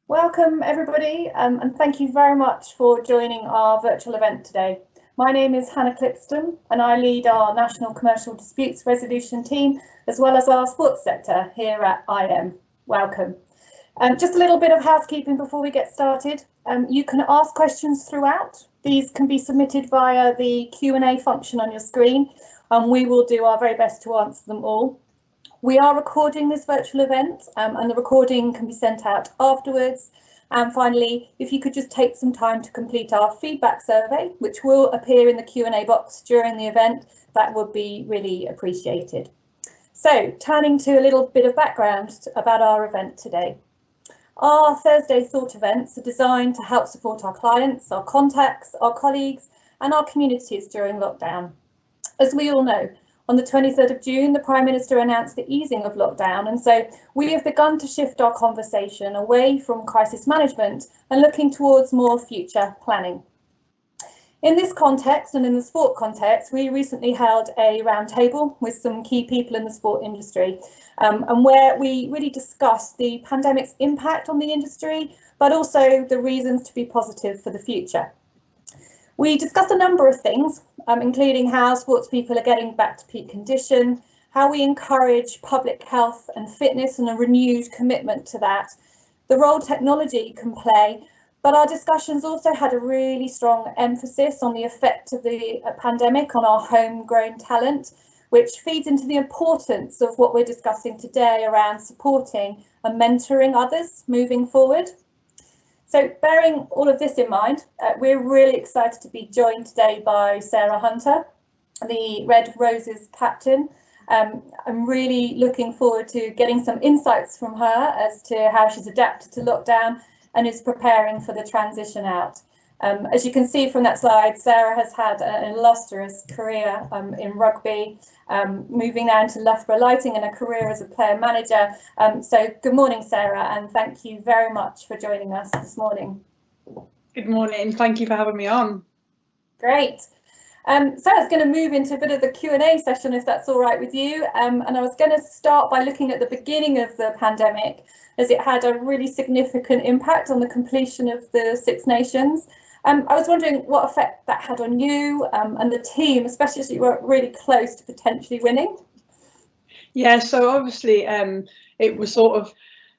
Welcome everybody, and thank you very much for joining our virtual event today. My name is Hannah Clipston and I lead our National Commercial Disputes Resolution team as well as our sports sector here at IM. Welcome. Just a little bit of housekeeping before we get started. You can ask questions throughout. These can be submitted via the Q&A function on your screen, and we will do our very best to answer them all. We are recording this virtual event and the recording can be sent out afterwards. And finally, if you could just take some time to complete our feedback survey, which will appear in the Q&A box during the event, that would be really appreciated. So turning to a little bit of background about our event today. Our Thursday Thought events are designed to help support our clients, our contacts, our colleagues and our communities during lockdown. As we all know, on the 23rd of June, the Prime Minister announced the easing of lockdown, and so we have begun to shift our conversation away from crisis management and looking towards more future planning. In this context and in the sport context, we recently held a roundtable with some key people in the sport industry, and where we really discussed the pandemic's impact on the industry, but also the reasons to be positive for the future. We discussed a number of things, including how sports people are getting back to peak condition, how we encourage public health and fitness and a renewed commitment to that, the role technology can play, but our discussions also had a really strong emphasis on the effect of the pandemic on our homegrown talent, which feeds into the importance of what we're discussing today around supporting and mentoring others moving forward. So bearing all of this in mind, we're really excited to be joined today by Sarah Hunter, the Red Roses captain. I'm really looking forward to getting some insights from her as to how she's adapted to lockdown and is preparing for the transition out. As you can see from that slide, Sarah has had an illustrious career in rugby, moving now into Loughborough Lighting and a career as a player manager. So good morning, Sarah, and thank you very much for joining us this morning. Good morning, thank you for having me on. Great. So I was going to move into a bit of the Q&A session, if that's all right with you. And I was going to start by looking at the beginning of the pandemic, as it had a really significant impact on the completion of the Six Nations. I was wondering what effect that had on you and the team, especially as you were really close to potentially winning. Yeah, so obviously it was sort of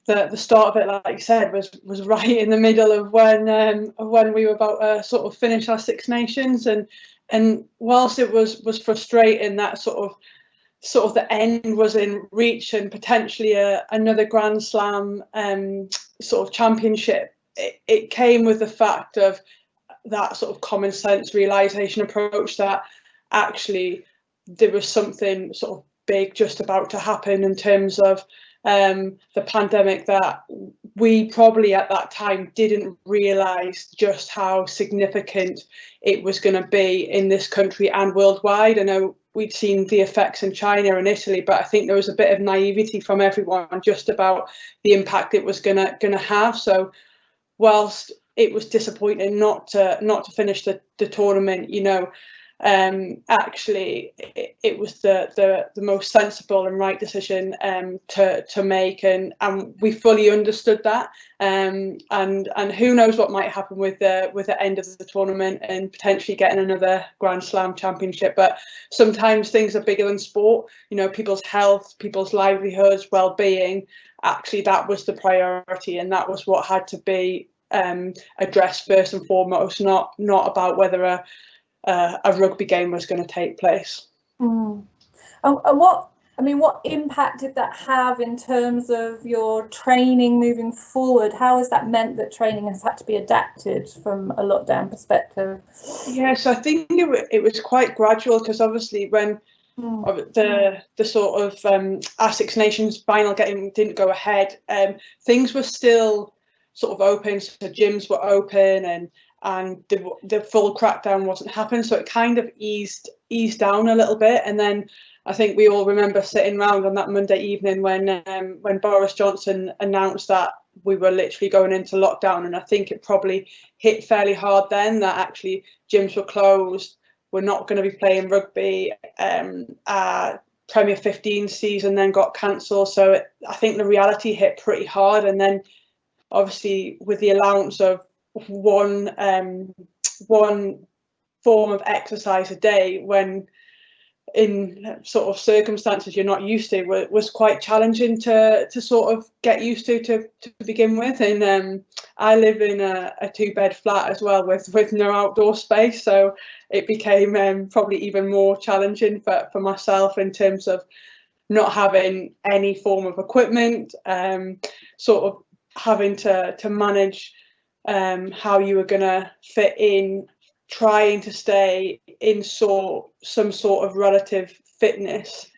the start of it, like you said, was right in the middle of when we were about to sort of finish our Six Nations, and whilst it was frustrating that sort of the end was in reach and potentially another Grand Slam sort of championship, it came with the fact of that sort of common sense realization approach that actually there was something sort of big just about to happen in terms of the pandemic that we probably at that time didn't realize just how significant it was going to be in this country and worldwide. I know we'd seen the effects in China and Italy, but I think there was a bit of naivety from everyone just about the impact it was gonna have. So whilst it was disappointing not to finish the tournament, you know, actually it was the most sensible and right decision to make, and we fully understood that, and who knows what might happen with the end of the tournament and potentially getting another Grand Slam championship. But sometimes things are bigger than sport, you know, people's health, people's livelihoods, well-being. Actually that was the priority, and that was what had to be addressed first and foremost, not about whether a rugby game was going to take place. And what impact did that have in terms of your training moving forward? How has that meant that training has had to be adapted from a lockdown perspective? Yeah, so I think it was quite gradual, because obviously when the sort of our Six Nations final game didn't go ahead, things were still sort of open, so gyms were open and the full crackdown wasn't happening, so it kind of eased down a little bit. And then I think we all remember sitting around on that Monday evening when Boris Johnson announced that we were literally going into lockdown, and I think it probably hit fairly hard then that actually gyms were closed, we're not going to be playing rugby, our Premier 15 season then got cancelled, so I think the reality hit pretty hard. And then obviously with the allowance of one form of exercise a day, when in sort of circumstances you're not used to, was quite challenging to sort of get used to begin with. And I live in a 2-bed flat as well with no outdoor space, so it became probably even more challenging for myself in terms of not having any form of equipment, sort of having to manage how you were going to fit in, trying to stay in some sort of relative fitness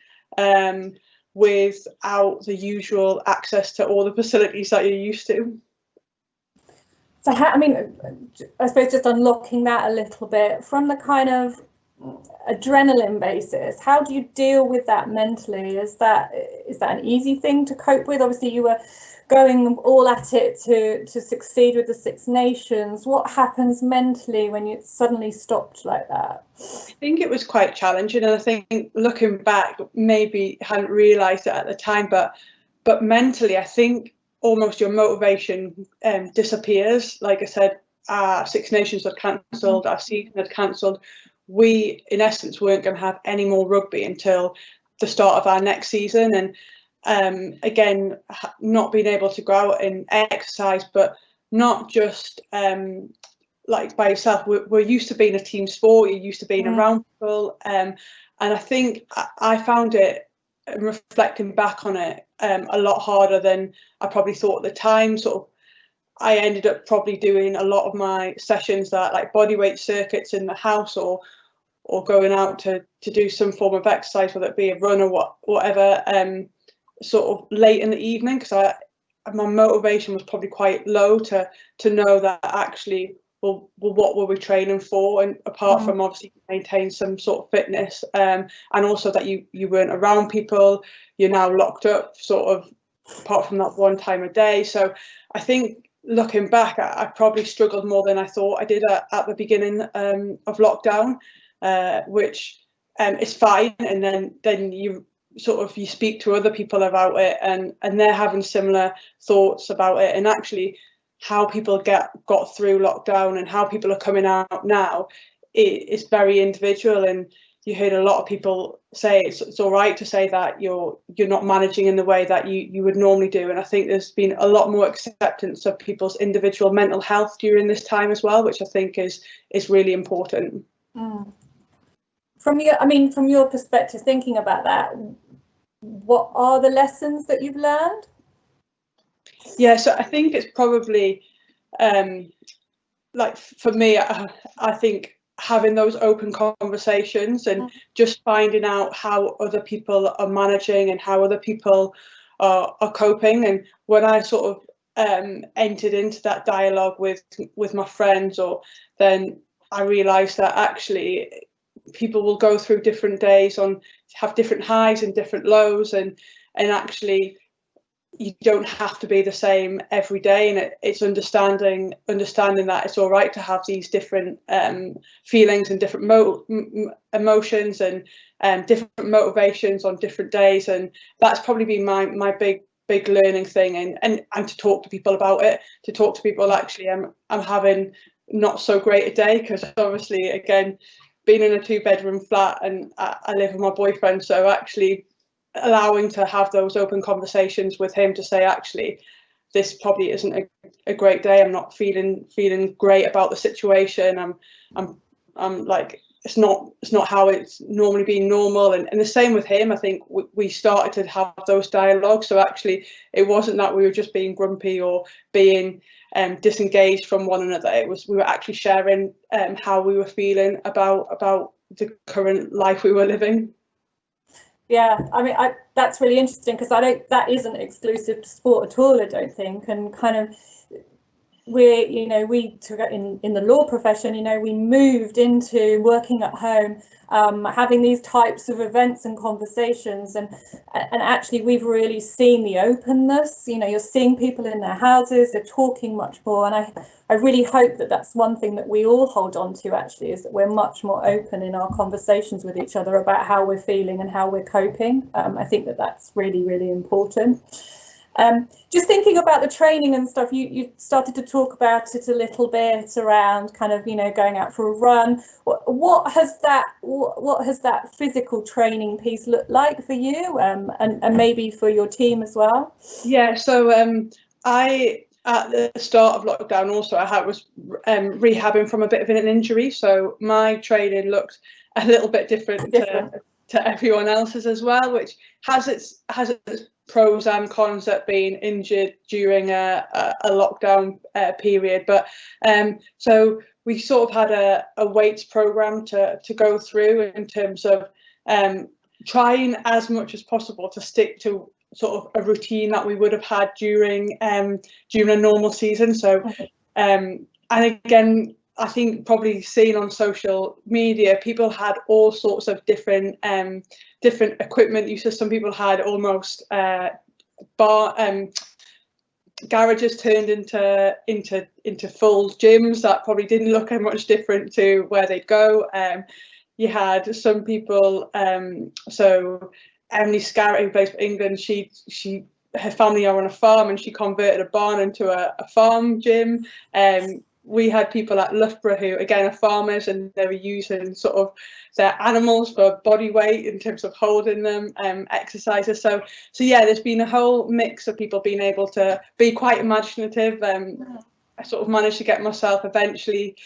without the usual access to all the facilities that you're used to. So I mean, I suppose just unlocking that a little bit from the kind of adrenaline basis, how do you deal with that mentally? Is that an easy thing to cope with? Obviously you were going all at it to succeed with the Six Nations. What happens mentally when you suddenly stopped like that? I think it was quite challenging, and I think looking back, maybe hadn't realised it at the time, but mentally I think almost your motivation disappears. Like I said, our Six Nations had cancelled, our season had cancelled. We in essence weren't going to have any more rugby until the start of our next season, and again, not being able to go out and exercise, but not just like by yourself. We're used to being a team sport, you're used to being around people, and I think I found it, reflecting back on it, a lot harder than I probably thought at the time. Sort of, I ended up probably doing a lot of my sessions that like bodyweight circuits in the house, or going out to do some form of exercise, whether it be a run or whatever, sort of late in the evening, because my motivation was probably quite low to know that actually, well, what were we training for? And apart from obviously maintain some sort of fitness, and also that you weren't around people, you're now locked up, sort of, apart from that one time a day. So I think looking back, I probably struggled more than I thought I did at the beginning of lockdown, which is fine. And then you sort of, you speak to other people about it, and they're having similar thoughts about it, and actually how people got through lockdown and how people are coming out now is very individual. And you heard a lot of people say it's all right to say that you're not managing in the way that you would normally do, and I think there's been a lot more acceptance of people's individual mental health during this time as well, which I think is really important. From your perspective, thinking about that, what are the lessons that you've learned? Yeah, so I think it's probably like for me, I think having those open conversations and just finding out how other people are managing and how other people are coping. And when I sort of entered into that dialogue with my friends, or then I realised that actually people will go through different days, have different highs and different lows, and actually you don't have to be the same every day, and it's understanding that it's all right to have these different feelings and different emotions and different motivations on different days. And that's probably been my big learning thing, and to talk to people about it, to talk to people, actually I'm having not so great a day, because obviously again, being in a 2-bedroom flat, and I live with my boyfriend, so actually allowing to have those open conversations with him to say, actually, this probably isn't a great day. I'm not feeling great about the situation. I'm like, it's not how it's normally been normal. And the same with him. I think we started to have those dialogues. So actually, it wasn't that we were just being grumpy or being disengaged from one another. It was, we were actually sharing how we were feeling about the current life we were living. Yeah, I mean, that's really interesting, because that isn't exclusive to sport at all, I don't think. And kind of, we took in the law profession, we moved into working at home, having these types of events and conversations, and actually we've really seen the openness. You're seeing people in their houses, they're talking much more, and I really hope that that's one thing that we all hold on to, actually, is that we're much more open in our conversations with each other about how we're feeling and how we're coping. I think that that's really, really important. Just thinking about the training and stuff, you started to talk about it a little bit around kind of, you know, going out for a run. What has that physical training piece looked like for you, and maybe for your team as well? Yeah, so I, at the start of lockdown, also I was rehabbing from a bit of an injury, so my training looked a little bit different. To everyone else's as well, which has its pros and cons at being injured during a lockdown period. But so we sort of had a weights program to go through in terms of trying as much as possible to stick to sort of a routine that we would have had during a normal season. So and again, I think probably seen on social media, people had all sorts of different equipment uses. Some people had almost garages turned into full gyms that probably didn't look much different to where they'd go. You had some people, so Emily Scarrett, who plays for England, her family are on a farm, and she converted a barn into a farm gym. We had people at Loughborough who, again, are farmers, and they were using sort of their animals for body weight in terms of holding them, exercises. So yeah, there's been a whole mix of people being able to be quite imaginative. I sort of managed to get myself eventually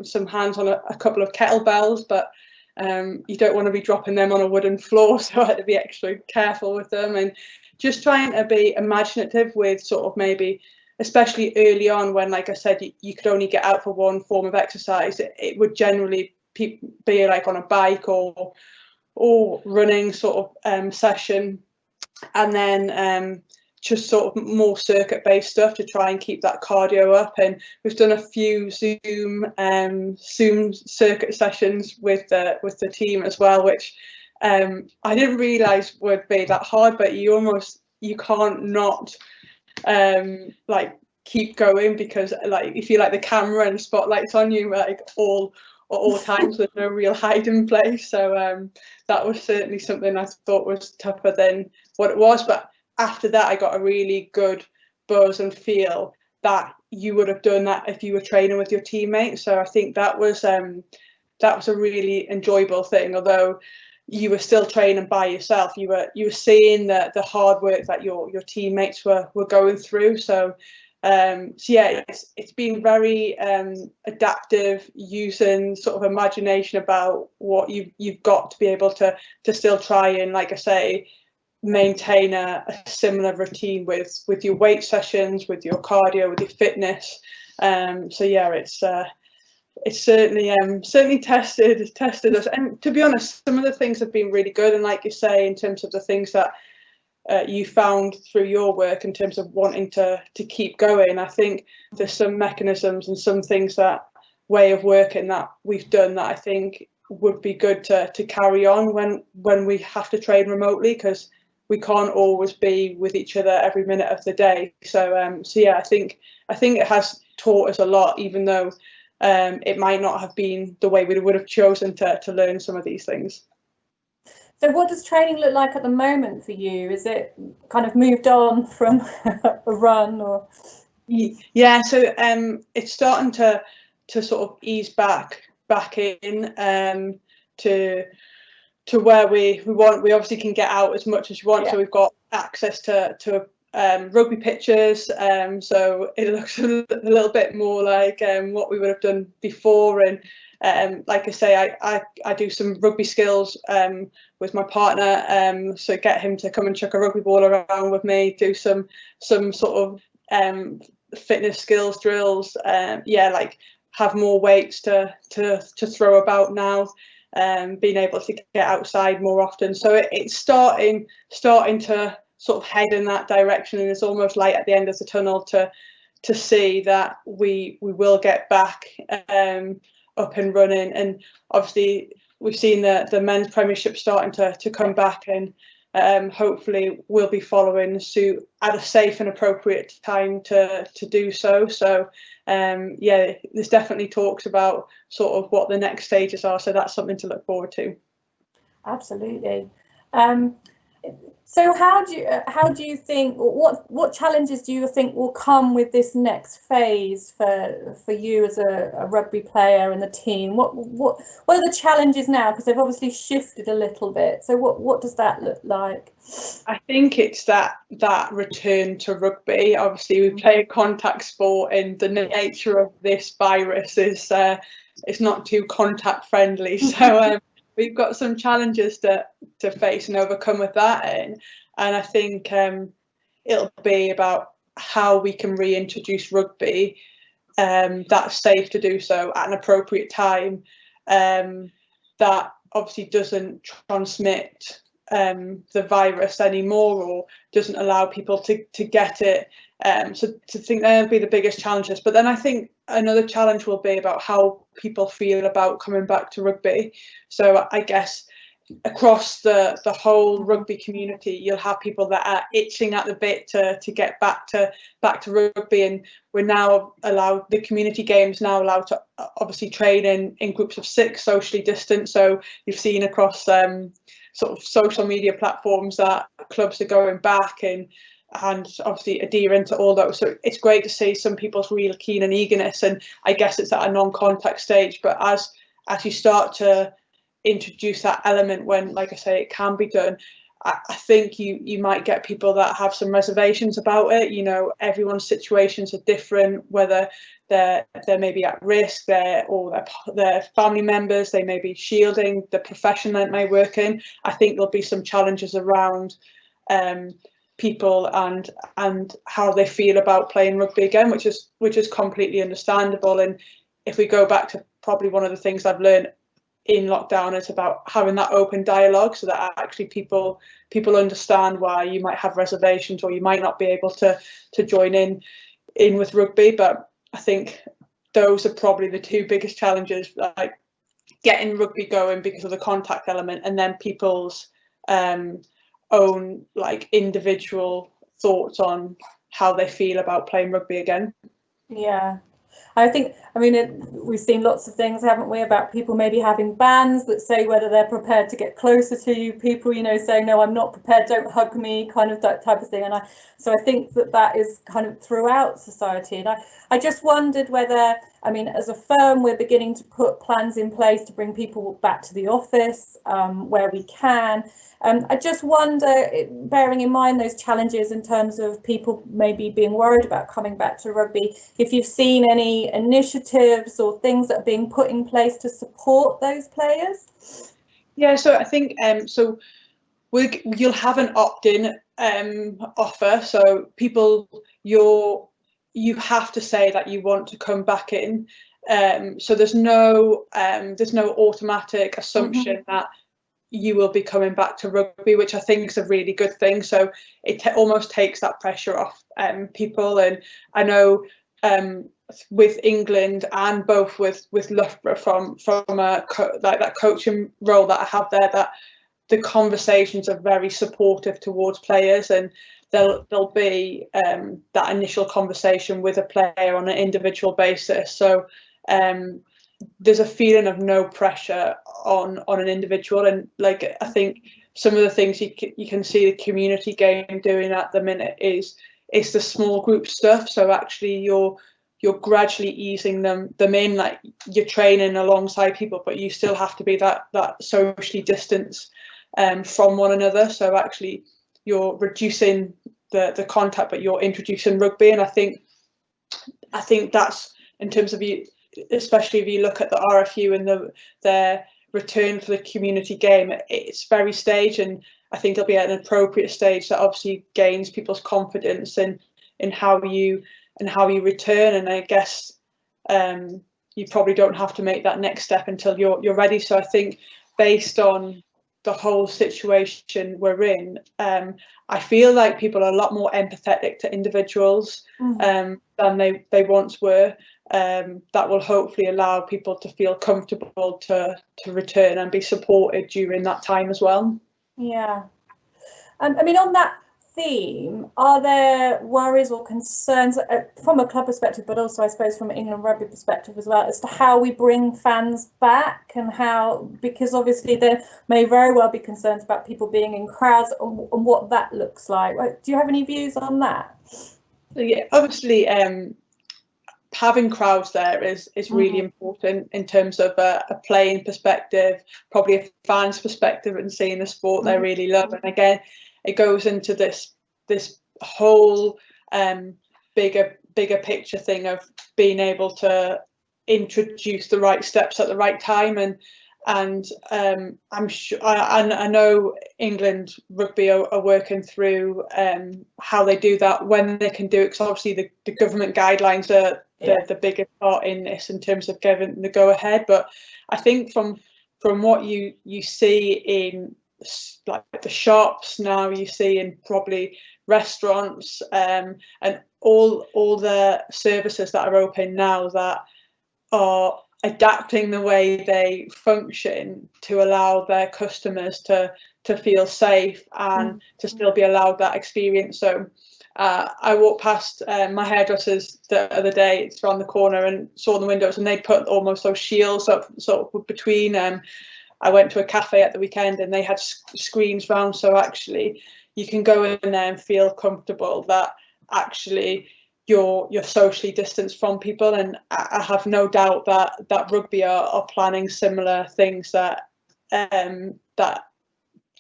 some hands on a couple of kettlebells, but you don't want to be dropping them on a wooden floor, so I had to be extra careful with them, and just trying to be imaginative with sort of maybe, especially early on when, like I said, you could only get out for one form of exercise. It would generally be like on a bike or running sort of session, and then just sort of more circuit-based stuff to try and keep that cardio up. And we've done a few Zoom circuit sessions with the team as well, which I didn't realise would be that hard, but you can't not like keep going, because like if you like the camera and spotlights on you like all times, there's no real hiding place. So that was certainly something I thought was tougher than what it was, but after that I got a really good buzz and feel that you would have done that if you were training with your teammates. So I think that was a really enjoyable thing. Although you were still training by yourself, you were seeing the hard work that your teammates were going through. So yeah, it's been very adaptive, using sort of imagination about what you've got to be able to still try and, like I say, maintain a similar routine with your weight sessions, with your cardio, with your fitness. So yeah, it's certainly tested us, and to be honest, some of the things have been really good. And like you say, in terms of the things that you found through your work in terms of wanting to keep going, I think there's some mechanisms and some things, that way of working that we've done, that I think would be good to carry on when we have to train remotely, because we can't always be with each other every minute of the day. So yeah, I think it has taught us a lot, even though it might not have been the way we would have chosen to learn some of these things. So what does training look like at the moment for you? Is it kind of moved on from a run, or? Yeah, so it's starting to sort of ease back in to where we want. We obviously can get out as much as you want, yeah. So we've got access to rugby pitches, so it looks a little bit more like what we would have done before. And like I say, I do some rugby skills with my partner, so get him to come and chuck a rugby ball around with me, do some sort of fitness skills drills, yeah, like have more weights to throw about now, being able to get outside more often. So it's starting to sort of head in that direction, and it's almost light at the end of the tunnel to see that we will get back up and running. And obviously we've seen the men's premiership starting to come back, and hopefully we'll be following suit at a safe and appropriate time to do so. So yeah, there's definitely talks about sort of what the next stages are, so that's something to look forward to. Absolutely. So how do you think, what challenges do you think will come with this next phase for you as a rugby player and the team? What are the challenges now? Because they've obviously shifted a little bit. So what does that look like? I think it's that return to rugby. Obviously, we play a contact sport, and the nature of this virus is it's not too contact friendly. So we've got some challenges to face and overcome with that. And I think it'll be about how we can reintroduce rugby that's safe to do so at an appropriate time, that obviously doesn't transmit the virus anymore, or doesn't allow people to get it. So to think that'll be the biggest challenges. But then I think another challenge will be about how people feel about coming back to rugby. So I guess across the whole rugby community, you'll have people that are itching at the bit to get back to rugby, and we're now allowed, the community games now allowed to obviously train in groups of 6, socially distanced. So you've seen across sort of social media platforms that clubs are going back and obviously adhering to all those. So it's great to see some people's real keen and eagerness, and I guess it's at a non-contact stage. But as you start to introduce that element, when, like I say, it can be done, I think you might get people that have some reservations about it. You know, everyone's situations are different, whether they're maybe at risk, or their family members, they may be shielding the profession that they work in. I think there'll be some challenges around people and how they feel about playing rugby again, which is completely understandable. And if we go back to probably one of the things I've learned in lockdown, is about having that open dialogue, so that actually people understand why you might have reservations, or you might not be able to join in with rugby. But I think those are probably the 2 biggest challenges, like getting rugby going because of the contact element, and then people's own like individual thoughts on how they feel about playing rugby again. Yeah, I think, I mean, we've seen lots of things, haven't we, about people maybe having bans that say whether they're prepared to get closer to you, people, you know, saying, no, I'm not prepared, don't hug me, kind of that type of thing. And so I think that is kind of throughout society. And I just wondered whether, I mean, as a firm, we're beginning to put plans in place to bring people back to the office where we can. I just wonder, bearing in mind those challenges in terms of people maybe being worried about coming back to rugby, if you've seen any initiatives or things that are being put in place to support those players. Yeah, so I think so you'll have an opt-in offer. So people, you have to say that you want to come back in. So there's no automatic assumption that you will be coming back to rugby, which I think is a really good thing. So it almost takes that pressure off people. And I know with England, and both with Loughborough, from like that coaching role that I have there, that the conversations are very supportive towards players, and there'll be that initial conversation with a player on an individual basis. So there's a feeling of no pressure on an individual. And like, I think some of the things you can see the community game doing at the minute is the small group stuff. So actually you're gradually easing them in, like you're training alongside people, but you still have to be that socially distanced from one another. So actually you're reducing the contact, but you're introducing rugby. And I think that's, in terms of you, especially if you look at the RFU and their return for the community game, it's very staged, and I think it'll be at an appropriate stage that obviously gains people's confidence in how you return. And I guess you probably don't have to make that next step until you're ready. So I think, based on the whole situation we're in, I feel like people are a lot more empathetic to individuals than they once were. That will hopefully allow people to feel comfortable to return and be supported during that time as well. Yeah, I mean, on that theme, are there worries or concerns from a club perspective, but also I suppose from an England rugby perspective as well, as to how we bring fans back, and how, because obviously there may very well be concerns about people being in crowds and what that looks like. Do you have any views on that? Yeah, obviously having crowds there is really important in terms of a playing perspective, probably a fan's perspective, and seeing the sport they really love. And again, it goes into this whole bigger picture thing of being able to introduce the right steps at the right time. And I'm sure I know England Rugby are working through how they do that, when they can do it, because obviously the government guidelines are the biggest part in this in terms of giving the go ahead. But I think from what you see in like the shops now, you see in probably restaurants and all the services that are open now that are adapting the way they function to allow their customers to feel safe and to still be allowed that experience. So I walked past my hairdresser's the other day, it's around the corner, and saw the windows, and they put almost those shields up sort of between. I went to a cafe at the weekend and they had screens round, so actually you can go in there and feel comfortable that actually you're socially distanced from people. And I have no doubt that rugby are planning similar things, that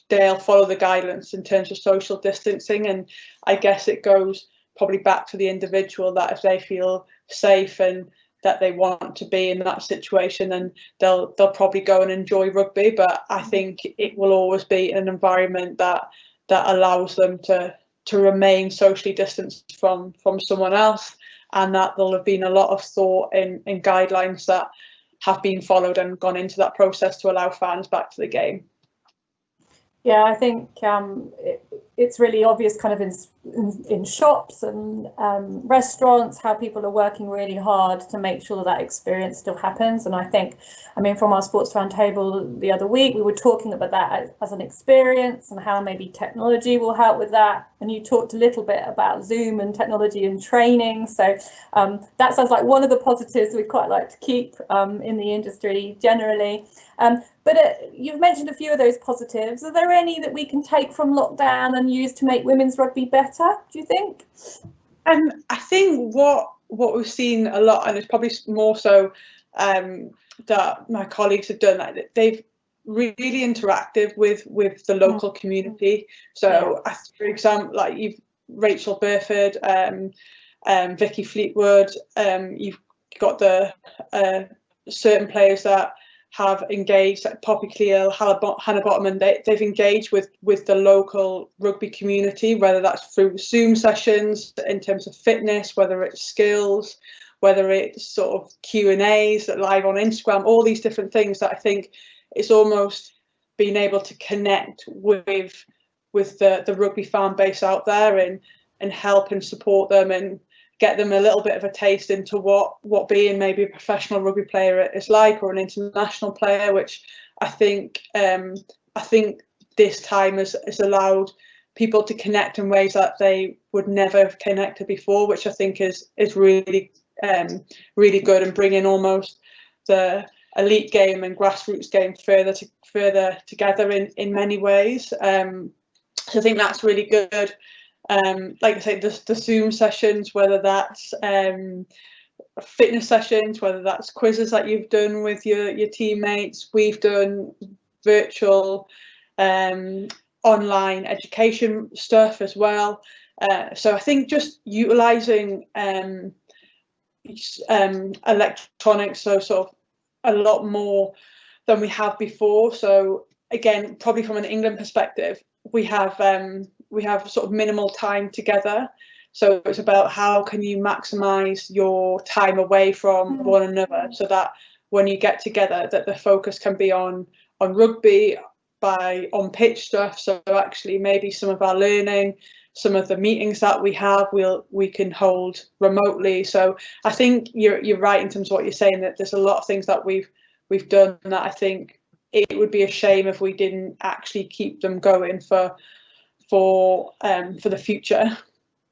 they'll follow the guidance in terms of social distancing. And I guess it goes probably back to the individual, that if they feel safe and that they want to be in that situation, then they'll probably go and enjoy rugby. But I think it will always be an environment that allows them to remain socially distanced from someone else, and that there'll have been a lot of thought and guidelines that have been followed and gone into that process to allow fans back to the game. Yeah, I think it's really obvious kind of in shops and restaurants how people are working really hard to make sure that experience still happens. And I think, I mean, from our Sports Roundtable the other week, we were talking about that as an experience and how maybe technology will help with that. And you talked a little bit about Zoom and technology and training. So that sounds like one of the positives we'd quite like to keep in the industry generally. But you've mentioned a few of those positives. Are there any that we can take from lockdown and use to make women's rugby better, do you think? I think what we've seen a lot, and it's probably more so that my colleagues have done, that they've really interacted with the local community. So, for example, like you've Rachel Burford, Vicky Fleetwood, you've got the certain players that have engaged, like Poppy Cleal, Hannah Bottoman. They've engaged with the local rugby community, whether that's through Zoom sessions in terms of fitness, whether it's skills, whether it's sort of Q&As live on Instagram, all these different things that I think it's almost being able to connect with the rugby fan base out there and help and support them and get them a little bit of a taste into what being maybe a professional rugby player is like, or an international player, which I think this time has allowed people to connect in ways that they would never have connected before, which I think is really really good, and bringing almost the elite game and grassroots game further together in many ways. So I think that's really good. Like I say, the Zoom sessions, whether that's fitness sessions, whether that's quizzes that you've done with your teammates, we've done virtual online education stuff as well. So I think just utilising electronics, so sort of a lot more than we have before. So again, probably from an England perspective, we have sort of minimal time together, so it's about how can you maximize your time away from one another, so that when you get together, that the focus can be on rugby, on pitch stuff. So actually maybe some of our learning, some of the meetings that we can hold remotely. So I think you're right in terms of what you're saying, that there's a lot of things that we've done that I think it would be a shame if we didn't actually keep them going for for the future.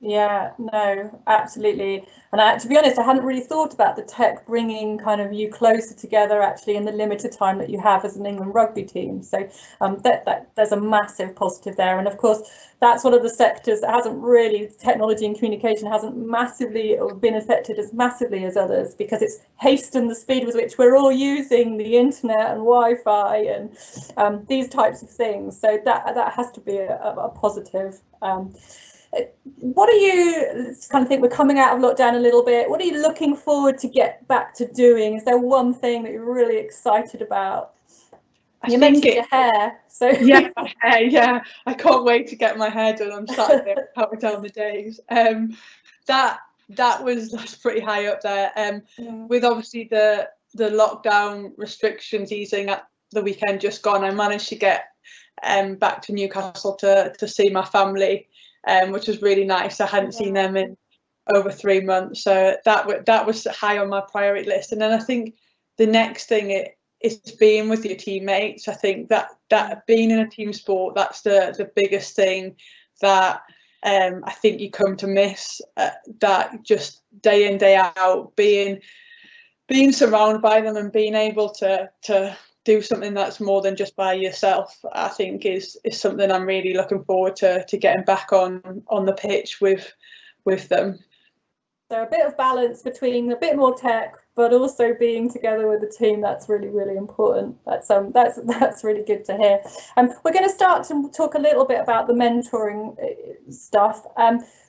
Yeah, no, absolutely. And to be honest, I hadn't really thought about the tech bringing kind of you closer together actually in the limited time that you have as an England rugby team. So that there's a massive positive there. And of course, that's one of the sectors that hasn't really, technology and communication hasn't massively or been affected as massively as others, because it's hastened the speed with which we're all using the internet and Wi-Fi and these types of things. So that has to be a positive. What are you kind of think, we're coming out of lockdown a little bit, what are you looking forward to get back to doing? Is there one thing that you're really excited about? You mentioned your hair, so yeah, yeah, I can't wait to get my hair done. I'm sat there counting down the days. That's pretty high up there. With obviously the lockdown restrictions easing at the weekend just gone, I managed to get back to Newcastle to see my family, which was really nice. I hadn't seen them in over 3 months, so that was high on my priority list. And then I think the next thing is being with your teammates. I think that being in a team sport, that's the biggest thing that I think you come to miss. That just day in day out, being surrounded by them and being able to do something that's more than just by yourself, I think is something I'm really looking forward to getting back on the pitch with them. So a bit of balance between a bit more tech, but also being together with the team, that's really, really important. That's really good to hear. We're going to start to talk a little bit about the mentoring stuff.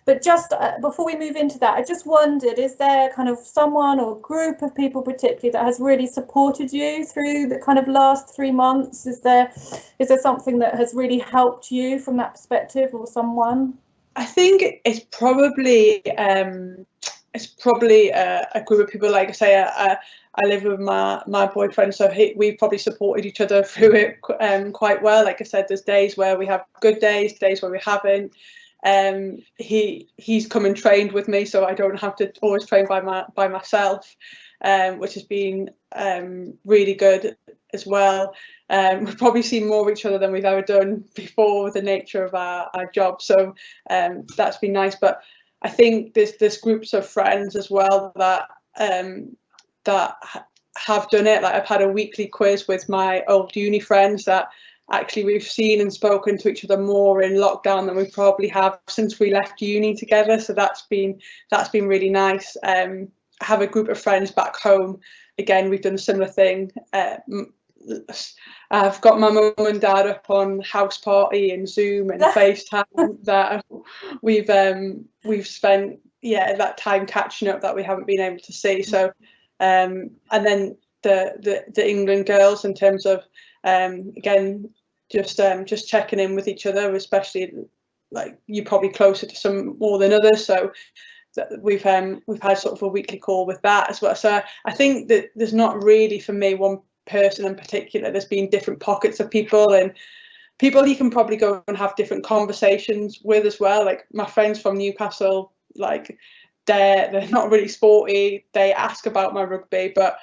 But just before we move into that, I just wondered, is there kind of someone or group of people particularly that has really supported you through the kind of last 3 months? Is there something that has really helped you from that perspective, or someone? I think it's probably a group of people. Like I say, I live with my boyfriend, so we've probably supported each other through it quite well. Like I said, there's days where we have good days where we haven't. He's come and trained with me, so I don't have to always train by myself, which has been really good as well. We've probably seen more of each other than we've ever done before with the nature of our job, so that's been nice. But I think there's groups of friends as well that have done it. Like, I've had a weekly quiz with my old uni friends that actually we've seen and spoken to each other more in lockdown than we probably have since we left uni together, so that's been really nice. I have a group of friends back home. Again, we've done a similar thing. I've got my mum and dad up on house party and Zoom and FaceTime that we've spent that time catching up that we haven't been able to see. So and then the England girls, in terms of again just checking in with each other, especially like you're probably closer to some more than others, so we've had sort of a weekly call with that as well. So I think that there's not really for me one person in particular. There's been different pockets of people, and people you can probably go and have different conversations with as well. Like my friends from Newcastle, like they're not really sporty. They ask about my rugby, but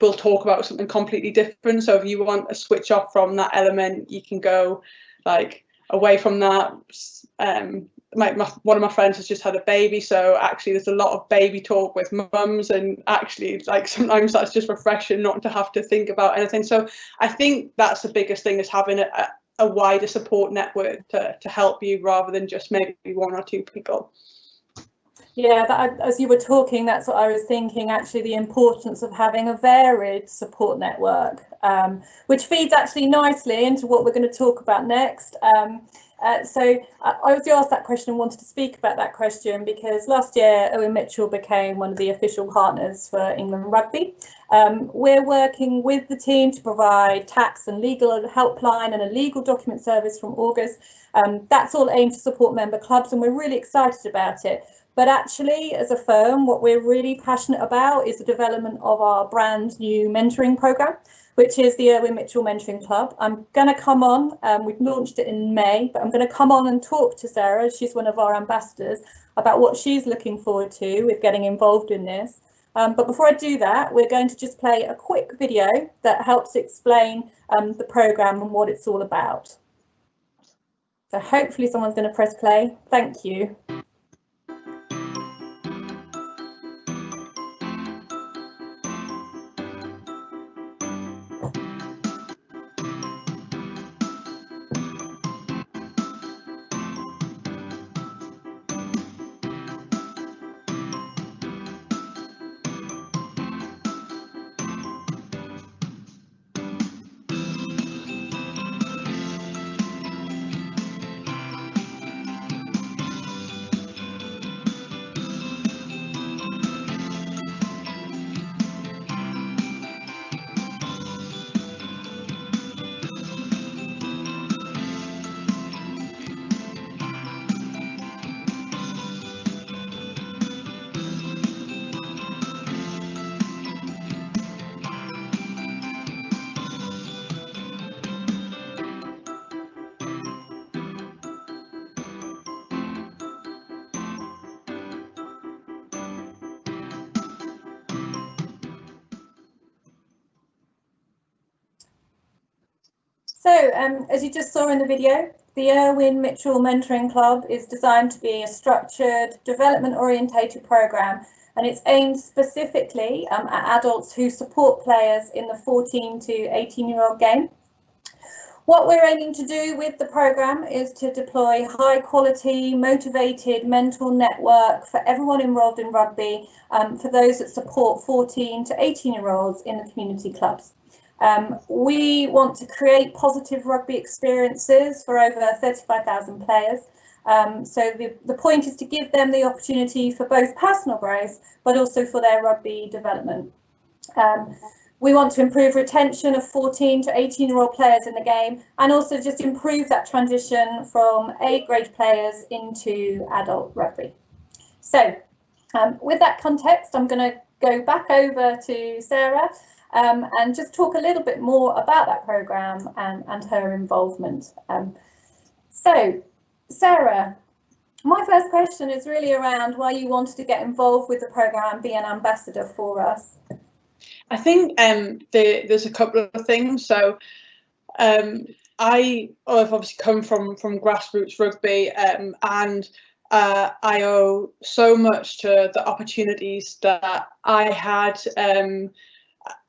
we'll talk about something completely different. So if you want to switch off from that element, you can go like away from that. One of my friends has just had a baby, so actually there's a lot of baby talk with mums, and actually like sometimes that's just refreshing not to have to think about anything. So I think that's the biggest thing, is having a wider support network to help you, rather than just maybe one or two people. Yeah, as you were talking, that's what I was thinking, actually, the importance of having a varied support network, which feeds actually nicely into what we're going to talk about next. So I was asked that question and wanted to speak about that question because last year Irwin Mitchell became one of the official partners for England Rugby. We're working with the team to provide tax and legal helpline and a legal document service from August. That's all aimed to support member clubs, and we're really excited about it. But actually, as a firm, what we're really passionate about is the development of our brand new mentoring programme, which is the Irwin Mitchell Mentoring Club. I'm going to come on, we've launched it in May, but I'm going to come on and talk to Sarah, she's one of our ambassadors, about what she's looking forward to with getting involved in this. But before I do that, we're going to just play a quick video that helps explain the programme and what it's all about. So hopefully someone's going to press play. Thank you. So, as you just saw in the video, the Irwin Mitchell Mentoring Club is designed to be a structured, development-orientated programme, and it's aimed specifically at adults who support players in the 14 to 18-year-old game. What we're aiming to do with the programme is to deploy high-quality, motivated mental network for everyone involved in rugby, for those that support 14 to 18-year-olds in the community clubs. We want to create positive rugby experiences for over 35,000 players. So the point is to give them the opportunity for both personal growth, but also for their rugby development. We want to improve retention of 14 to 18-year-old players in the game, and also just improve that transition from A-grade players into adult rugby. So with that context, I'm going to go back over to Sarah and just talk a little bit more about that programme and her involvement. So, Sarah, my first question is really around why you wanted to get involved with the programme and be an ambassador for us. I think there's a couple of things. So I've obviously come from grassroots rugby, and I owe so much to the opportunities that I had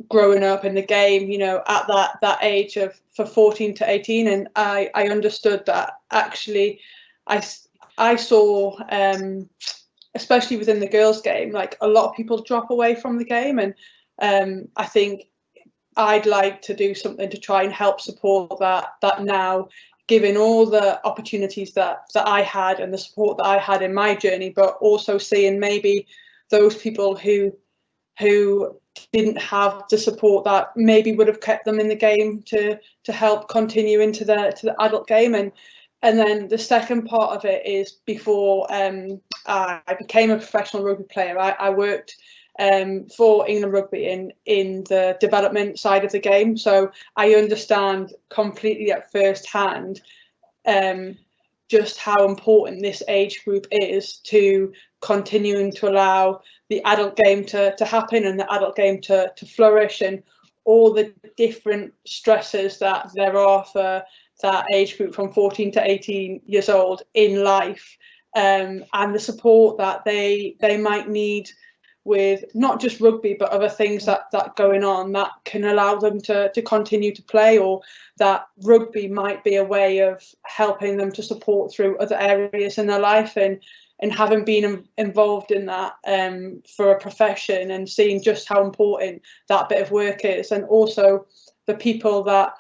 growing up in the game, you know, at that age of 14 to 18, and I understood that actually I saw, especially within the girls' game, like a lot of people drop away from the game, and I think I'd like to do something to try and help support that now, given all the opportunities that I had and the support that I had in my journey, but also seeing maybe those people who didn't have the support that maybe would have kept them in the game to help continue into the adult game. And then the second part of it is, before I became a professional rugby player, I worked for England Rugby in the development side of the game, so I understand completely at first hand just how important this age group is to continuing to allow the adult game to happen and the adult game to flourish, and all the different stresses that there are for that age group from 14 to 18 years old in life, and the support that they might need with not just rugby but other things that going on that can allow them to continue to play, or that rugby might be a way of helping them to support through other areas in their life. And having been involved in that for a profession, and seeing just how important that bit of work is, and also the people that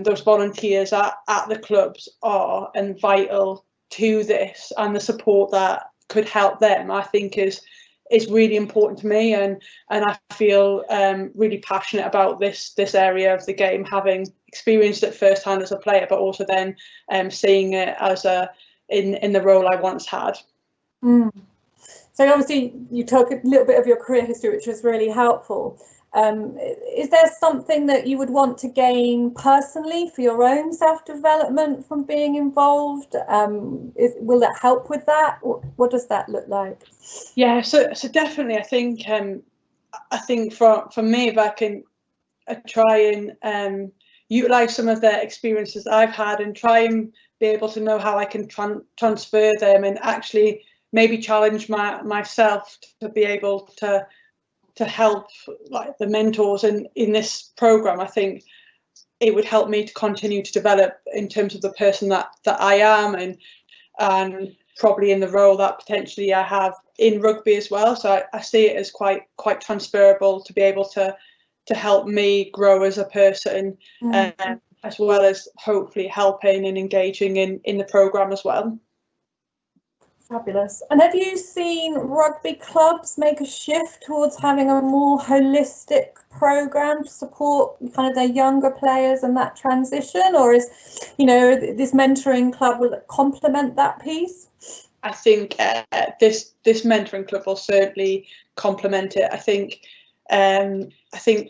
those volunteers at the clubs are, and vital to this, and the support that could help them, I think is really important to me, and I feel really passionate about this area of the game, having experienced it firsthand as a player, but also then seeing it as in the role I once had. So obviously you talk a little bit of your career history, which was really helpful. Is there something that you would want to gain personally for your own self-development from being involved? Will that help with that? What does that look like? Yeah, so definitely, I think for me, if I can try and utilize some of the experiences I've had, and try and be able to know how I can transfer them and actually maybe challenge myself to be able to help like the mentors in this program. I think it would help me to continue to develop in terms of the person that I am, and probably in the role that potentially I have in rugby as well. So I see it as quite transferable to be able to help me grow as a person, as well as hopefully helping and engaging in the program as well. Fabulous. And have you seen rugby clubs make a shift towards having a more holistic program to support kind of their younger players and that transition, or is, you know, this mentoring club will complement that piece? I think this mentoring club will certainly complement it. I think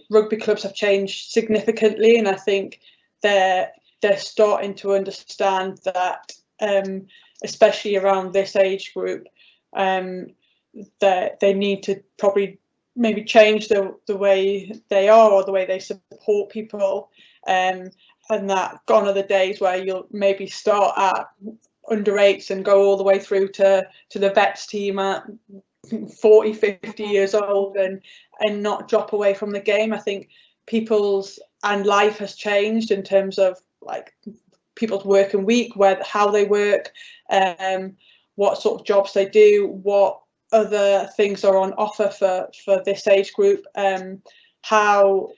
rugby clubs have changed significantly, and I think they're starting to understand that, especially around this age group, that they need to probably maybe change the way they are or the way they support people, and that gone are the days where you'll maybe start at under 8s and go all the way through to the vets team at 40, 50 years old and not drop away from the game. I think people's and life has changed in terms of like people's working week, how they work, what sort of jobs they do, what other things are on offer for this age group, how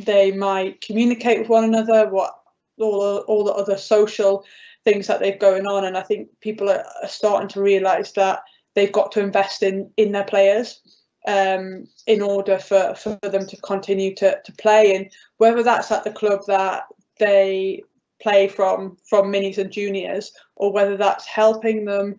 they might communicate with one another, what all the other social things that they've going on. And I think people are starting to realise that they've got to invest in their players in order for them to continue to play, and whether that's at the club that they play from minis and juniors, or whether that's helping them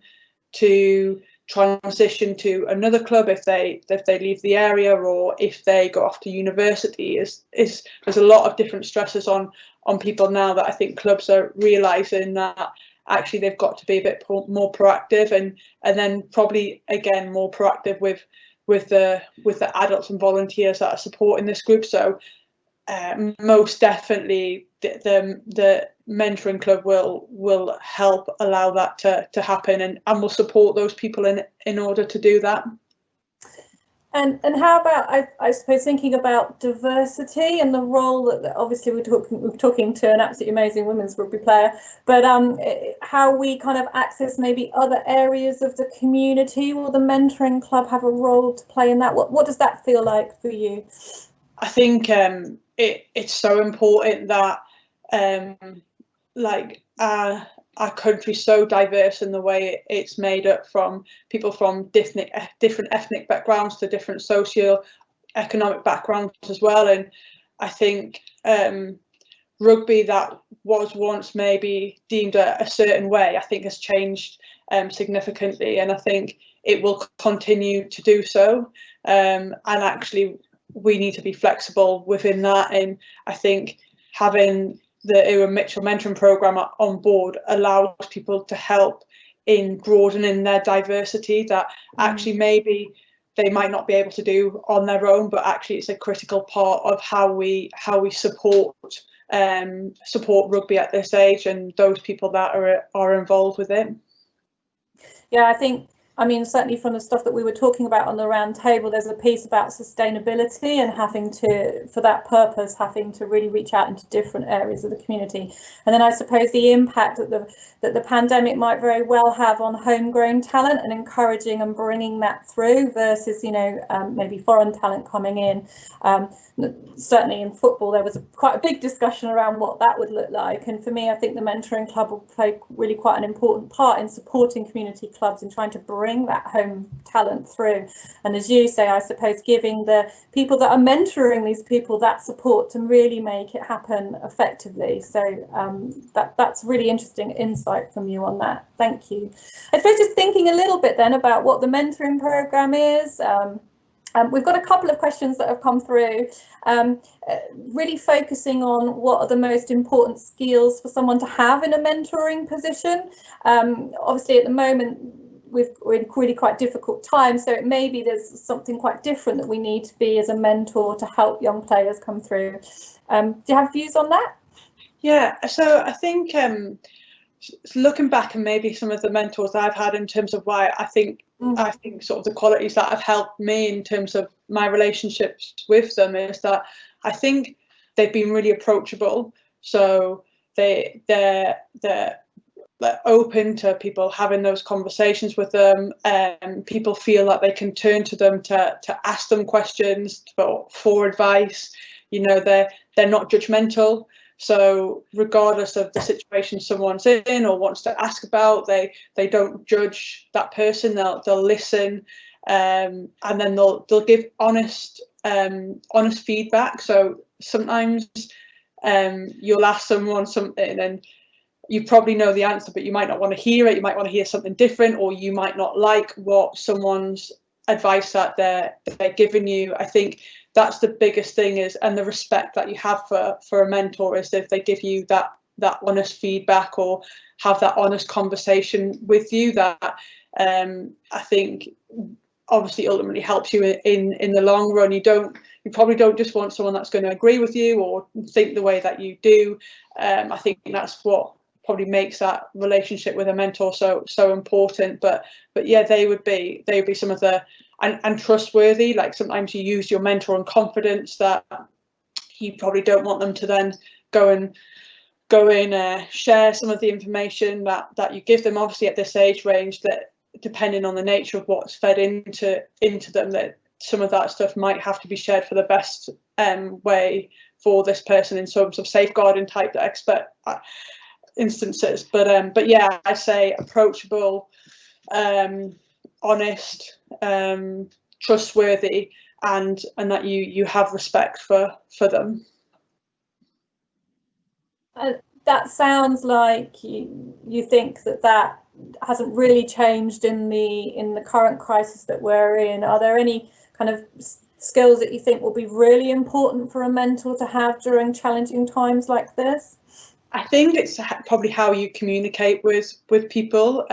to transition to another club if they leave the area, or if they go off to university. There's a lot of different stresses on people now that I think clubs are realising that actually they've got to be a bit more proactive, and then probably again more proactive with the adults and volunteers that are supporting this group. So most definitely the mentoring club will help allow that to happen, and will support those people in order to do that. And how about, I suppose, thinking about diversity and the role that obviously we're talking to an absolutely amazing women's rugby player, but how we kind of access maybe other areas of the community. Will the mentoring club have a role to play in that? What does that feel like for you? I think it's so important that our country's so diverse in the way it's made up from people from different ethnic backgrounds to different socio-economic backgrounds as well. And I think rugby that was once maybe deemed a certain way, I think has changed significantly, and I think it will continue to do so. And actually we need to be flexible within that, and I think having the Irwin Mitchell Mentoring Program on board allows people to help in broadening their diversity that actually maybe they might not be able to do on their own, but actually it's a critical part of how we support rugby at this age and those people that are involved with it. Yeah, I mean, certainly from the stuff that we were talking about on the round table, there's a piece about sustainability and having to, for that purpose, having to really reach out into different areas of the community. And then I suppose the impact that the pandemic might very well have on homegrown talent and encouraging and bringing that through versus, you know, maybe foreign talent coming in. Certainly in football, there was quite a big discussion around what that would look like. And for me, I think the mentoring club will play really quite an important part in supporting community clubs and trying to bring that home talent through. And as you say, I suppose giving the people that are mentoring these people that support to really make it happen effectively. So that's really interesting insight from you on that. Thank you. I suppose just thinking a little bit then about what the mentoring program is. We've got a couple of questions that have come through, really focusing on what are the most important skills for someone to have in a mentoring position. Obviously, at the moment, we're in really quite difficult times, so maybe there's something quite different that we need to be as a mentor to help young players come through. Do you have views on that? Yeah, so I think looking back, and maybe some of the mentors I've had in terms of why I think sort of the qualities that have helped me in terms of my relationships with them is that I think they've been really approachable. So they're open to people having those conversations with them, and people feel that they can turn to them to ask them questions for advice. You know, they're not judgmental. So regardless of the situation someone's in or wants to ask about, they don't judge that person. They'll listen, and then they'll give honest feedback. So sometimes you'll ask someone something and you probably know the answer, but you might not want to hear it. You might want to hear something different, or you might not like what someone's advice that they're giving you. I think that's the biggest thing is, and the respect that you have for a mentor is if they give you that honest feedback or have that honest conversation with you, that I think obviously ultimately helps you in the long run. You probably don't just want someone that's going to agree with you or think the way that you do. I think that's what probably makes that relationship with a mentor so important. But yeah, they would be some of the and trustworthy. Like sometimes you use your mentor in confidence that you probably don't want them to then go and share some of the information that you give them. Obviously at this age range, that depending on the nature of what's fed into them, that some of that stuff might have to be shared for the best way for this person in terms of safeguarding type expert instances. But yeah, I say approachable, honest, trustworthy, and that you have respect for them. That sounds like you think that hasn't really changed in the current crisis that we're in. Are there any kind of skills that you think will be really important for a mentor to have during challenging times like this? I think it's probably how you communicate with people,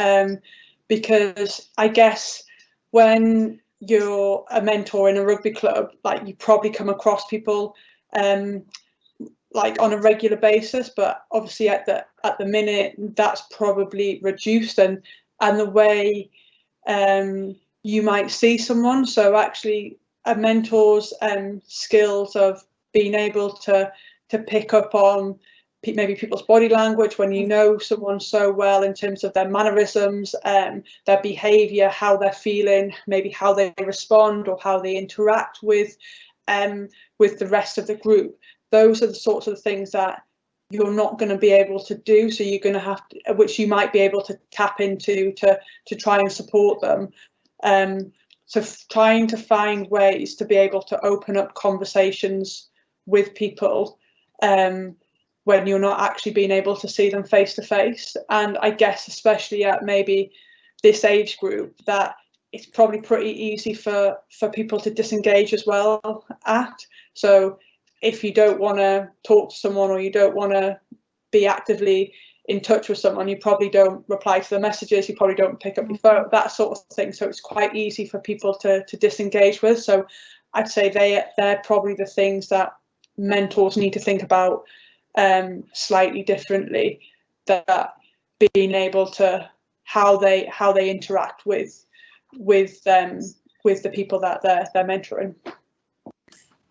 because I guess when you're a mentor in a rugby club, like you probably come across people like on a regular basis, but obviously at the minute that's probably reduced, and the way you might see someone. So actually a mentor's skills of being able to pick up on maybe people's body language when you know someone so well in terms of their mannerisms, their behaviour, how they're feeling, maybe how they respond or how they interact with the rest of the group. Those are the sorts of things that you're not going to be able to do. So you're going to have to, which you might be able to tap into to try and support them. So trying to find ways to be able to open up conversations with people when you're not actually being able to see them face to face. And I guess especially at maybe this age group, that it's probably pretty easy for people to disengage as well at. So if you don't want to talk to someone or you don't want to be actively in touch with someone, you probably don't reply to the messages, you probably don't pick up your phone, that sort of thing. So it's quite easy for people to disengage with. So I'd say they're probably the things that mentors need to think about slightly differently, that being able to how they interact with the people that they're mentoring.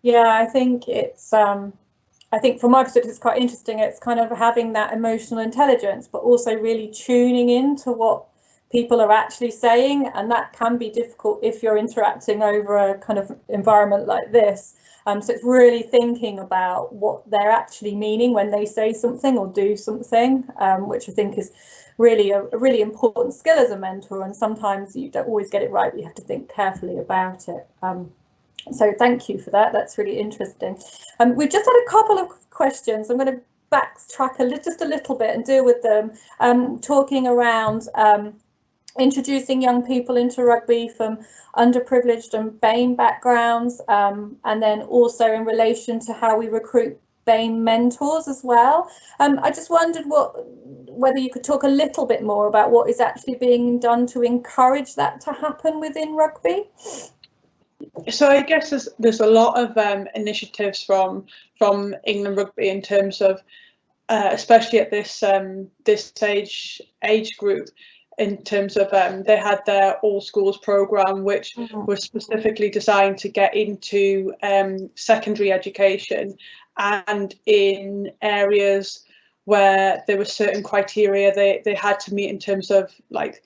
Yeah, I think it's I think from my perspective it's quite interesting. It's kind of having that emotional intelligence, but also really tuning in to what people are actually saying, and that can be difficult if you're interacting over a kind of environment like this. So it's really thinking about what they're actually meaning when they say something or do something, which I think is really a really important skill as a mentor. And sometimes you don't always get it right, but you have to think carefully about it. So thank you for that. That's really interesting. We've just had a couple of questions. I'm going to backtrack just a little bit and deal with them, talking around introducing young people into rugby from underprivileged and BAME backgrounds, and then also in relation to how we recruit BAME mentors as well. I just wondered whether you could talk a little bit more about what is actually being done to encourage that to happen within rugby. So I guess there's a lot of initiatives from England Rugby in terms of especially at this age group, in terms of they had their all schools program, which was specifically designed to get into secondary education, and in areas where there were certain criteria they had to meet in terms of like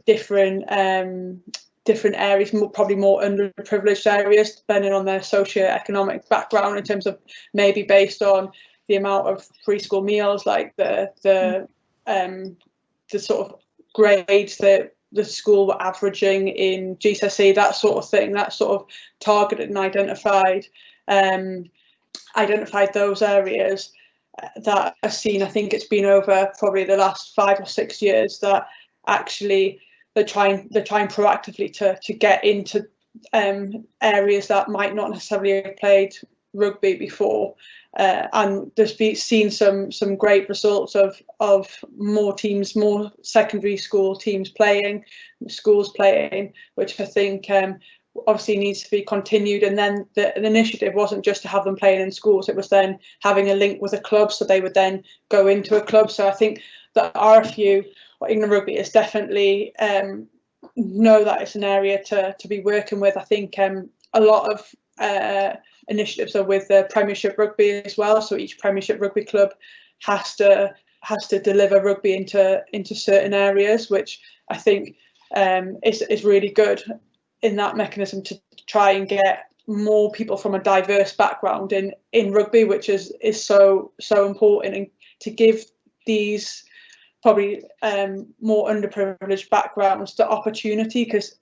different areas, probably more underprivileged areas, depending on their socio-economic background, in terms of maybe based on the amount of free school meals, like the sort of grades that the school were averaging in GCSE, that sort of thing, that sort of targeted and identified those areas that are seen. I think it's been over probably the last 5 or 6 years that actually they're trying proactively to get into areas that might not necessarily have played rugby before, and there's been seen some great results of more secondary school teams playing, schools playing, which I think obviously needs to be continued. And then the initiative wasn't just to have them playing in schools, it was then having a link with a club, so they would then go into a club. So I think that RFU, or England Rugby, is definitely know that it's an area to be working with. I think a lot of initiatives are with the Premiership Rugby as well, so each Premiership Rugby club has to deliver rugby into certain areas, which I think is really good in that mechanism to try and get more people from a diverse background in rugby, which is so important, and to give these probably more underprivileged backgrounds the opportunity, because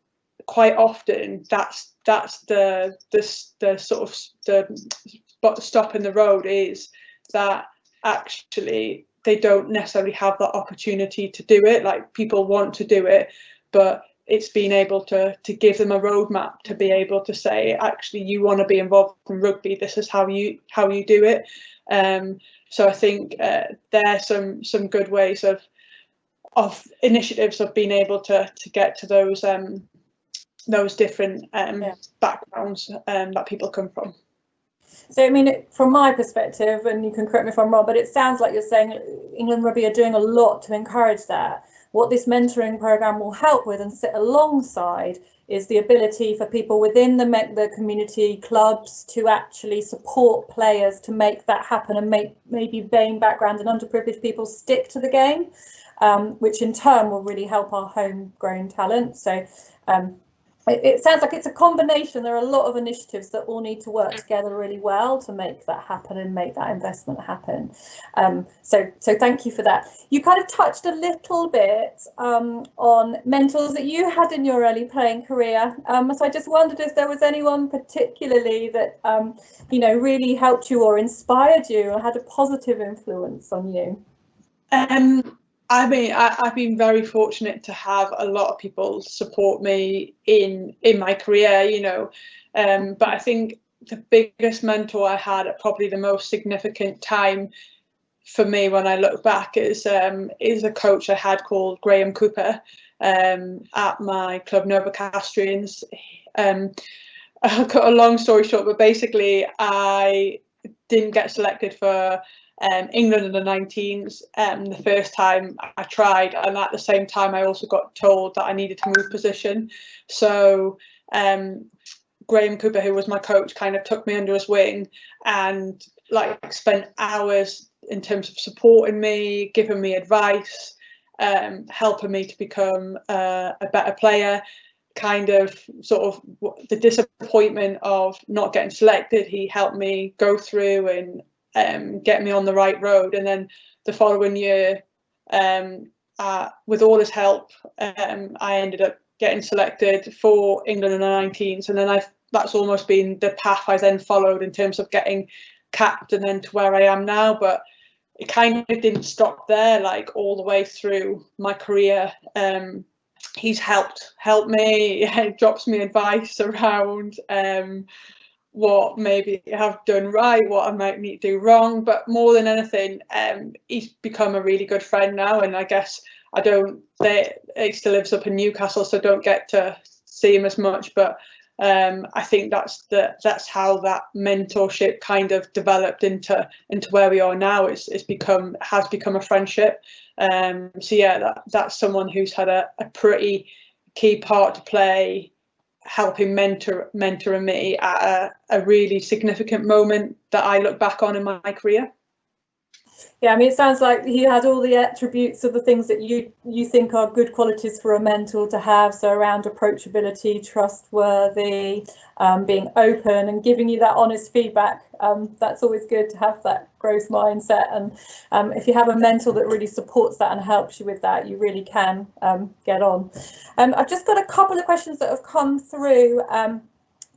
quite often that's the sort of the stop in the road, is that actually they don't necessarily have that opportunity to do it. Like, people want to do it, but it's being able to give them a roadmap to be able to say, actually, you want to be involved in rugby, this is how you do it. So I think there's some good ways of initiatives of being able to get to those different backgrounds that people come from. So, I mean, from my perspective, and you can correct me if I'm wrong, but it sounds like you're saying England Rugby are doing a lot to encourage that. What this mentoring programme will help with and sit alongside is the ability for people within the community clubs to actually support players to make that happen, and make maybe BAME background and underprivileged people stick to the game, which in turn will really help our homegrown talent. So it sounds like it's a combination. There are a lot of initiatives that all need to work together really well to make that happen and make that investment happen. So thank you for that. You kind of touched a little bit on mentors that you had in your early playing career. So I just wondered if there was anyone particularly that really helped you or inspired you or had a positive influence on you. I mean, I've been very fortunate to have a lot of people support me in my career, but I think the biggest mentor I had at probably the most significant time for me when I look back is a coach I had called Graham Cooper at my club Novocastrians. I'll cut a long story short, but basically I didn't get selected for England in the 19s the first time I tried, and at the same time I also got told that I needed to move position. So Graham Cooper, who was my coach, kind of took me under his wing and spent hours in terms of supporting me, giving me advice, helping me to become a better player. Kind of sort of the disappointment of not getting selected, he helped me go through and get me on the right road. And then the following year, with all his help, I ended up getting selected for England in the 19s, and then that's almost been the path I then followed in terms of getting capped and then to where I am now. But it kind of didn't stop there, all the way through my career. He's helped me, drops me advice around what maybe I have done right, what I might need to do wrong, but more than anything, he's become a really good friend now. And I guess he still lives up in Newcastle, so don't get to see him as much, but I think that's how that mentorship kind of developed into where we are now. Has become a friendship. So yeah, that's someone who's had a pretty key part to play, helping mentoring me at a really significant moment that I look back on in my career. Yeah, I mean, it sounds like he had all the attributes of the things that you think are good qualities for a mentor to have. So around approachability, trustworthy, being open and giving you that honest feedback. That's always good to have that growth mindset. And if you have a mentor that really supports that and helps you with that, you really can get on. I've just got a couple of questions that have come through.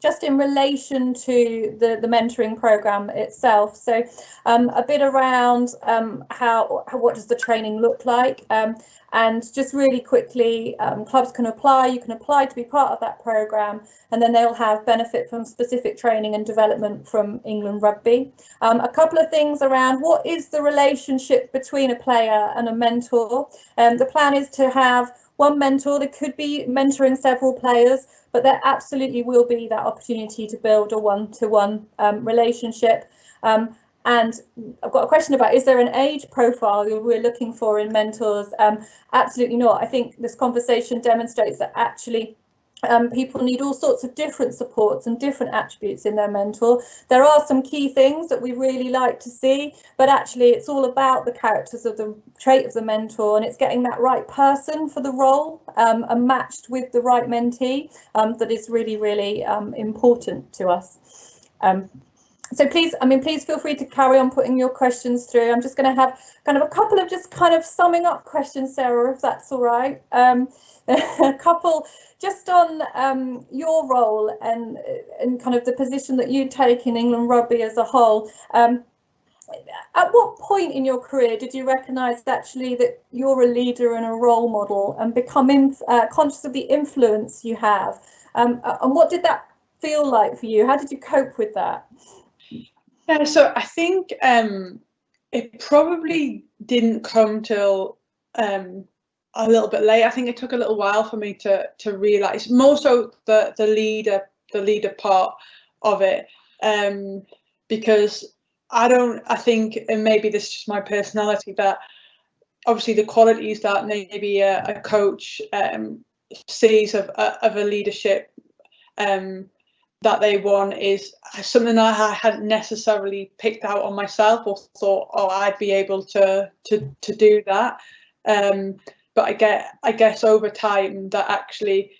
Just in relation to the mentoring program itself, so a bit around what does the training look like, and just really quickly, clubs can apply. You can apply to be part of that program, and then they'll have benefit from specific training and development from England Rugby. A couple of things around what is the relationship between a player and a mentor. The plan is to have one mentor that could be mentoring several players, but there absolutely will be that opportunity to build a one-to-one relationship. And I've got a question about, is there an age profile we're looking for in mentors? Absolutely not. I think this conversation demonstrates that actually people need all sorts of different supports and different attributes in their mentor. There are some key things that we really like to see, but actually it's all about the characters of the trait of the mentor, and it's getting that right person for the role and matched with the right mentee that is really, really important to us. So please feel free to carry on putting your questions through. I'm just going to have kind of a couple of just kind of summing up questions, Sarah, if that's all right. A couple just on your role and kind of the position that you take in England Rugby as a whole. At what point in your career did you recognise actually that you're a leader and a role model and become conscious of the influence you have? And what did that feel like for you? How did you cope with that? Yeah, so I think it probably didn't come till a little bit late. I think it took a little while for me to realise, more so the leader part of it, because I think, and maybe this is just my personality, that obviously the qualities that maybe a coach sees of a leadership that they want is something that I hadn't necessarily picked out on myself or thought, oh, I'd be able to do that. But I guess over time that actually,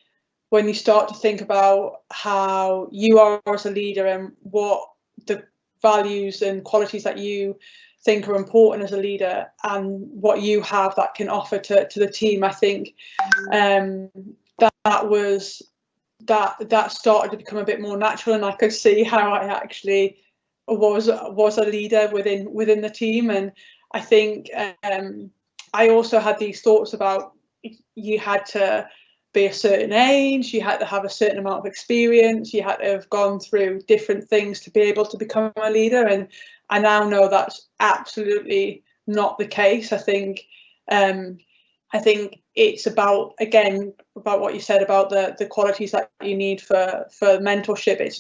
when you start to think about how you are as a leader and what the values and qualities that you think are important as a leader and what you have that can offer to the team, I think that started to become a bit more natural, and I could see how I actually was a leader within the team. And I think I also had these thoughts about, you had to be a certain age, you had to have a certain amount of experience, you had to have gone through different things to be able to become a leader, and I now know that's absolutely not the case. I think it's about what you said about the qualities that you need for mentorship. It's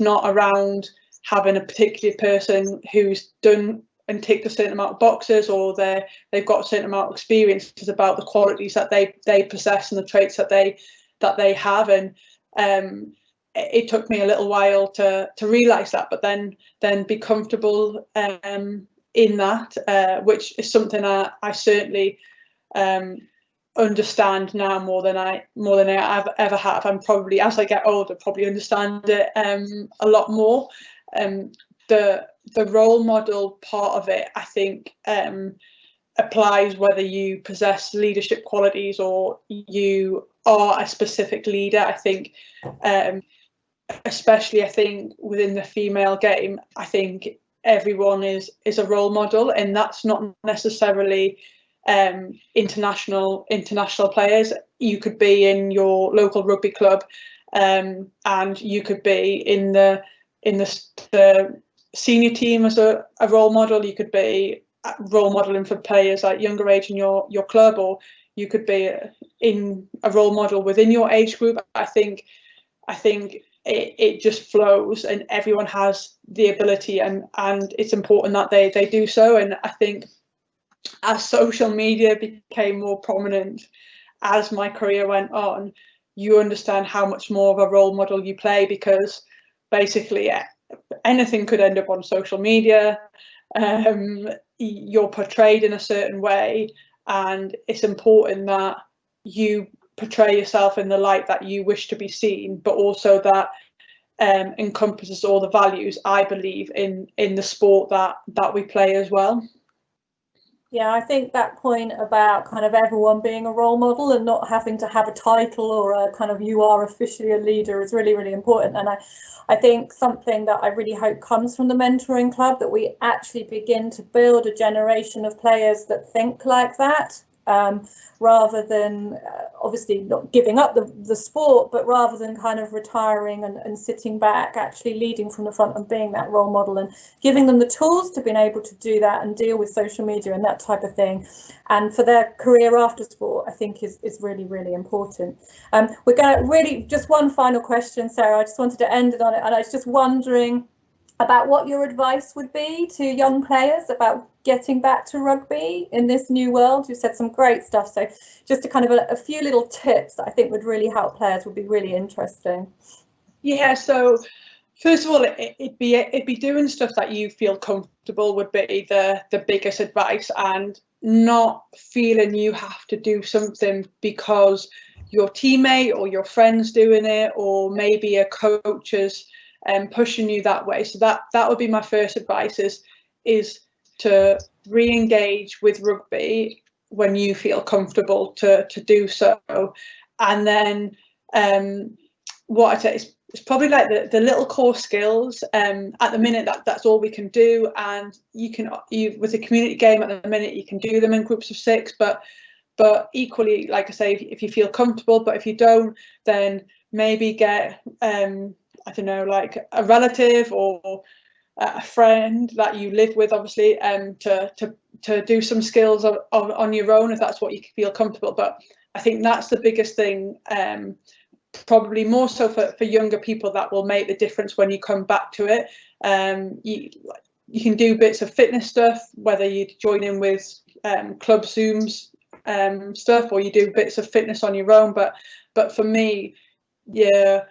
not around having a particular person who's done and ticked a certain amount of boxes, or they've got a certain amount of experience. It's about the qualities that they possess and the traits that they have. And it took me a little while to realise that, but then be comfortable in that, which is something I certainly understand now more than I ever have, and probably as I get older probably understand it a lot more. The role model part of it, I think, applies whether you possess leadership qualities or you are a specific leader. I think especially I think within the female game, I think everyone is a role model, and that's not necessarily international players. You could be in your local rugby club, and you could be in the senior team as a role model. You could be role modeling for players at younger age in your club, or you could be in a role model within your age group. I think I think it just flows, and everyone has the ability, and it's important that they do so. And I think as social media became more prominent as my career went on, you understand how much more of a role model you play, because basically anything could end up on social media. You're portrayed in a certain way, and it's important that you portray yourself in the light that you wish to be seen, but also that encompasses all the values, I believe, in the sport that we play as well. Yeah, I think that point about kind of everyone being a role model and not having to have a title or a kind of you are officially a leader is really, really important. And I think something that I really hope comes from the mentoring club, that we actually begin to build a generation of players that think like that, rather than obviously not giving up the sport, but rather than kind of retiring and sitting back, actually leading from the front and being that role model and giving them the tools to be able to do that and deal with social media and that type of thing. And for their career after sport, I think is really, really important. We're going to really just one final question, Sarah. I just wanted to end it on it, and I was just wondering about what your advice would be to young players about getting back to rugby in this new world. You said some great stuff, so just a kind of a few little tips that I think would really help players would be really interesting. Yeah, so first of all, it'd be doing stuff that you feel comfortable would be the biggest advice, and not feeling you have to do something because your teammate or your friend's doing it, or maybe a coach is pushing you that way. So that would be my first advice, is to re-engage with rugby when you feel comfortable to do so. And then what I'd say is it's probably like the little core skills. At the minute that's all we can do, and you with a community game at the minute you can do them in groups of 6, but equally, like I say, if you feel comfortable, but if you don't, then maybe get I don't know, like a relative or a friend that you live with, obviously, to do some skills on your own if that's what you feel comfortable. But I think that's the biggest thing, probably more so for younger people, that will make the difference when you come back to it. You can do bits of fitness stuff, whether you join in with club Zooms stuff, or you do bits of fitness on your own. But for me, yeah,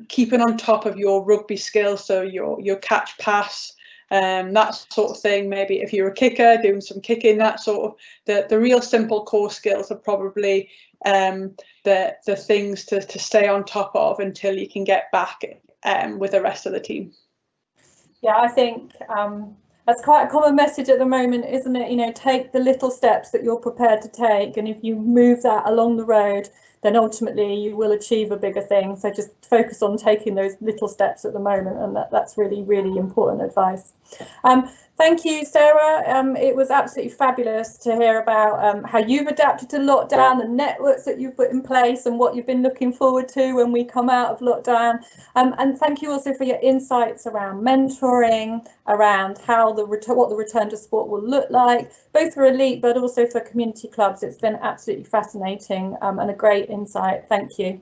keeping on top of your rugby skills, so your catch pass, that sort of thing. Maybe if you're a kicker, doing some kicking, that sort of the real simple core skills are probably the things to stay on top of until you can get back with the rest of the team. Yeah, I think that's quite a common message at the moment, isn't it? You know, take the little steps that you're prepared to take, and if you move that along the road, then ultimately you will achieve a bigger thing. So just focus on taking those little steps at the moment, and that's really, really important advice. Thank you, Sarah. It was absolutely fabulous to hear about how you've adapted to lockdown, the networks that you've put in place, and what you've been looking forward to when we come out of lockdown. And thank you also for your insights around mentoring, around how what the return to sport will look like, both for elite but also for community clubs. It's been absolutely fascinating and a great insight. Thank you.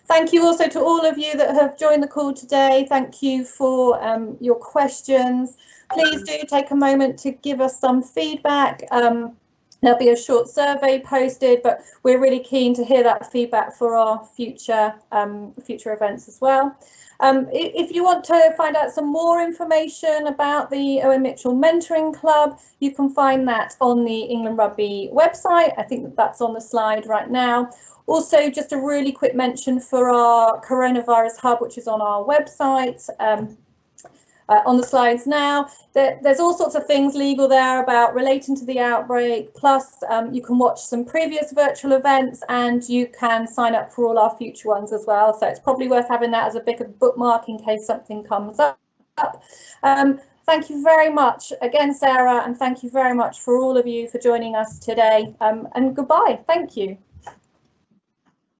Thank you also to all of you that have joined the call today. Thank you for your questions. Please do take a moment to give us some feedback. There'll be a short survey posted, but we're really keen to hear that feedback for our future events as well. If you want to find out some more information about the Irwin Mitchell Mentoring Club, you can find that on the England Rugby website. I think that's on the slide right now. Also, just a really quick mention for our coronavirus hub, which is on our website. On the slides now, there's all sorts of things legal there about relating to the outbreak, plus you can watch some previous virtual events, and you can sign up for all our future ones as well. So it's probably worth having that as a bit of bookmark in case something comes up. Thank you very much again, Sarah, and thank you very much for all of you for joining us today, and goodbye. Thank you.